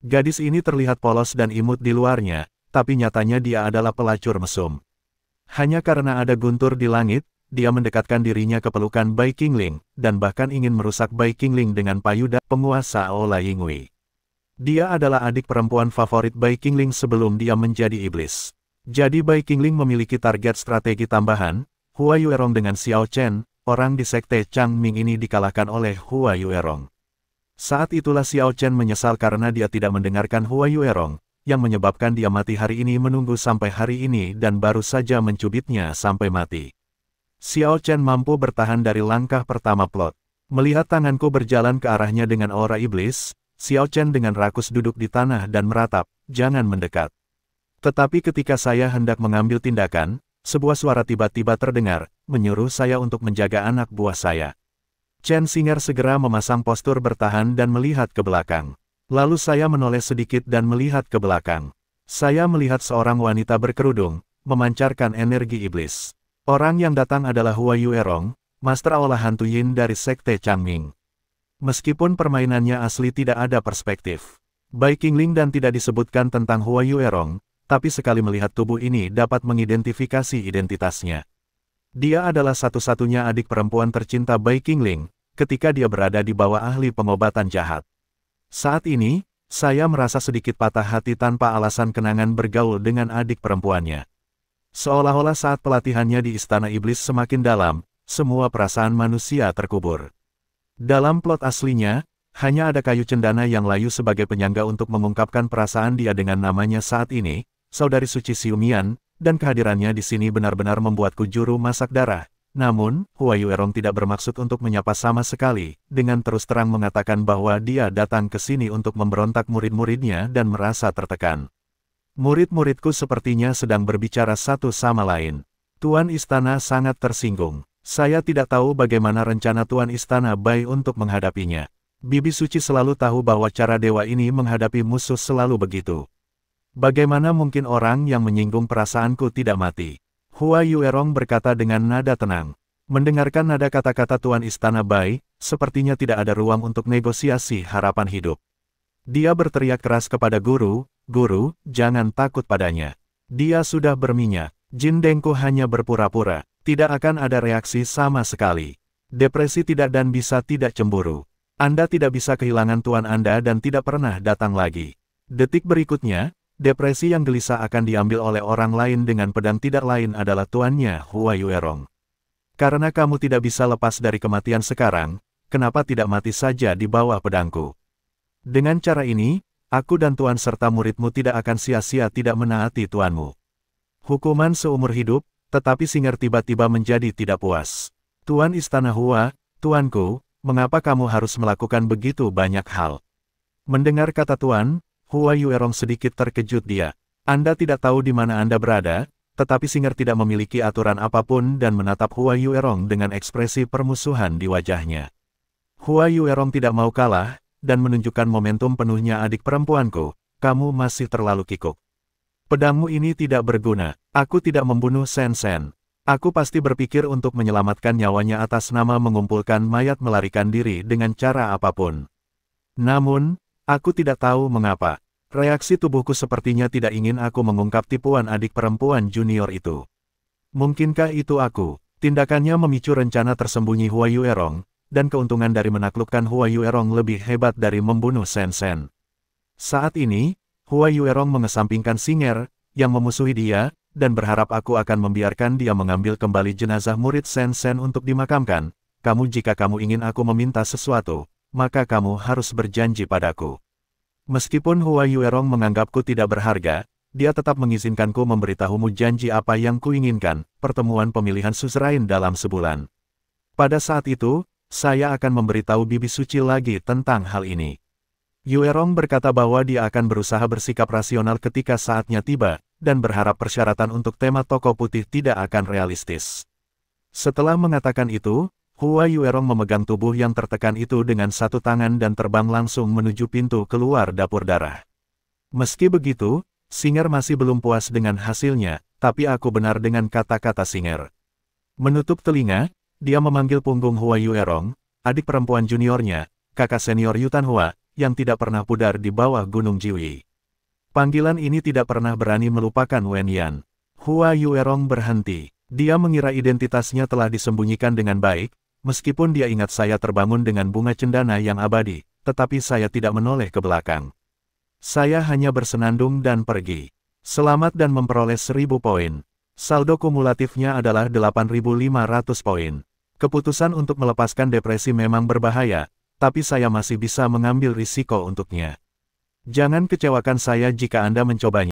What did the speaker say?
Gadis ini terlihat polos dan imut di luarnya, tapi nyatanya dia adalah pelacur mesum. Hanya karena ada guntur di langit, dia mendekatkan dirinya ke pelukan Bai Qingling, dan bahkan ingin merusak Bai Qingling dengan payuda penguasa Ola Yingwei. Dia adalah adik perempuan favorit Bai Qingling sebelum dia menjadi iblis. Jadi Bai Qingling memiliki target strategi tambahan. Hua Yuerong dengan Xiao Chen, orang di sekte Changming ini dikalahkan oleh Hua Yuerong. Saat itulah Xiao Chen menyesal karena dia tidak mendengarkan Hua Yuerong, yang menyebabkan dia mati hari ini menunggu sampai hari ini dan baru saja mencubitnya sampai mati. Xiao Chen mampu bertahan dari langkah pertama plot. Melihat tanganku berjalan ke arahnya dengan aura iblis, Xiao Chen dengan rakus duduk di tanah dan meratap, "Jangan mendekat." Tetapi ketika saya hendak mengambil tindakan, sebuah suara tiba-tiba terdengar, menyuruh saya untuk menjaga anak buah saya. Chen Xinger segera memasang postur bertahan dan melihat ke belakang. Lalu saya menoleh sedikit dan melihat ke belakang. Saya melihat seorang wanita berkerudung, memancarkan energi iblis. Orang yang datang adalah Hua Yuerong, master olah hantu Yin dari sekte Changming. Meskipun permainannya asli tidak ada perspektif Bai Qingling dan tidak disebutkan tentang Hua Yuerong, tapi sekali melihat tubuh ini dapat mengidentifikasi identitasnya. Dia adalah satu-satunya adik perempuan tercinta Bai Qingling, ketika dia berada di bawah ahli pengobatan jahat. Saat ini, saya merasa sedikit patah hati tanpa alasan kenangan bergaul dengan adik perempuannya. Seolah-olah saat pelatihannya di Istana Iblis semakin dalam, semua perasaan manusia terkubur. Dalam plot aslinya, hanya ada kayu cendana yang layu sebagai penyangga untuk mengungkapkan perasaan dia dengan namanya saat ini, Saudari Suci Xiumian, dan kehadirannya di sini benar-benar membuatku juru masak darah. Namun, Hua Yuerong tidak bermaksud untuk menyapa sama sekali, dengan terus terang mengatakan bahwa dia datang ke sini untuk memberontak murid-muridnya dan merasa tertekan. Murid-muridku sepertinya sedang berbicara satu sama lain. Tuan Istana sangat tersinggung. Saya tidak tahu bagaimana rencana Tuan Istana Bai untuk menghadapinya. Bibi Suci selalu tahu bahwa cara dewa ini menghadapi musuh selalu begitu. Bagaimana mungkin orang yang menyinggung perasaanku tidak mati? Hua Yuerong berkata dengan nada tenang. Mendengarkan nada kata-kata Tuan Istana Bai, sepertinya tidak ada ruang untuk negosiasi harapan hidup. Dia berteriak keras kepada guru, "Guru, jangan takut padanya. Dia sudah berminyak. Jin Dengku hanya berpura-pura. Tidak akan ada reaksi sama sekali. Depresi tidak dan bisa tidak cemburu. Anda tidak bisa kehilangan tuan Anda dan tidak pernah datang lagi." Detik berikutnya, depresi yang gelisah akan diambil oleh orang lain dengan pedang tidak lain adalah tuannya Hua Yuerong. Karena kamu tidak bisa lepas dari kematian sekarang, kenapa tidak mati saja di bawah pedangku? Dengan cara ini, aku dan tuan serta muridmu tidak akan sia-sia tidak menaati tuanmu. Hukuman seumur hidup, tetapi Xinger tiba-tiba menjadi tidak puas. Tuan Istana Hua, tuanku, mengapa kamu harus melakukan begitu banyak hal? Mendengar kata tuan, Hua Yuerong sedikit terkejut dia. Anda tidak tahu di mana Anda berada, tetapi Xinger tidak memiliki aturan apapun dan menatap Hua Yuerong dengan ekspresi permusuhan di wajahnya. Hua Yuerong tidak mau kalah, dan menunjukkan momentum penuhnya adik perempuanku, kamu masih terlalu kikuk. Pedangmu ini tidak berguna, aku tidak membunuh Shen Shen. Aku pasti berpikir untuk menyelamatkan nyawanya atas nama mengumpulkan mayat melarikan diri dengan cara apapun. Namun, aku tidak tahu mengapa. Reaksi tubuhku sepertinya tidak ingin aku mengungkap tipuan adik perempuan junior itu. Mungkinkah itu aku? Tindakannya memicu rencana tersembunyi Hua Yuerong, dan keuntungan dari menaklukkan Hua Yuerong lebih hebat dari membunuh Shen Shen. Saat ini, Hua Yuerong mengesampingkan Xinger, yang memusuhi dia, dan berharap aku akan membiarkan dia mengambil kembali jenazah murid Shen Shen untuk dimakamkan. Jika kamu ingin aku meminta sesuatu, maka kamu harus berjanji padaku. Meskipun Hua Yuerong menganggapku tidak berharga, dia tetap mengizinkanku memberitahumu janji apa yang kuinginkan, pertemuan pemilihan suzerain dalam sebulan. Pada saat itu, saya akan memberitahu Bibi Suci lagi tentang hal ini. Yuerong berkata bahwa dia akan berusaha bersikap rasional ketika saatnya tiba, dan berharap persyaratan untuk tema toko putih tidak akan realistis. Setelah mengatakan itu, Hua Yuerong memegang tubuh yang tertekan itu dengan satu tangan dan terbang langsung menuju pintu keluar dapur darah. Meski begitu, Xinger masih belum puas dengan hasilnya, tapi aku benar dengan kata-kata Xinger. Menutup telinga, dia memanggil punggung Hua Yuerong, adik perempuan juniornya, kakak senior Yutan Hua, yang tidak pernah pudar di bawah Gunung Jiwi. Panggilan ini tidak pernah berani melupakan Wen Yan. Hua Yuerong berhenti. Dia mengira identitasnya telah disembunyikan dengan baik, meskipun dia ingat saya terbangun dengan bunga cendana yang abadi, tetapi saya tidak menoleh ke belakang. Saya hanya bersenandung dan pergi. Selamat dan memperoleh 1000 poin. Saldo kumulatifnya adalah 8.500 poin. Keputusan untuk melepaskan depresi memang berbahaya, tapi saya masih bisa mengambil risiko untuknya. Jangan kecewakan saya jika Anda mencobanya.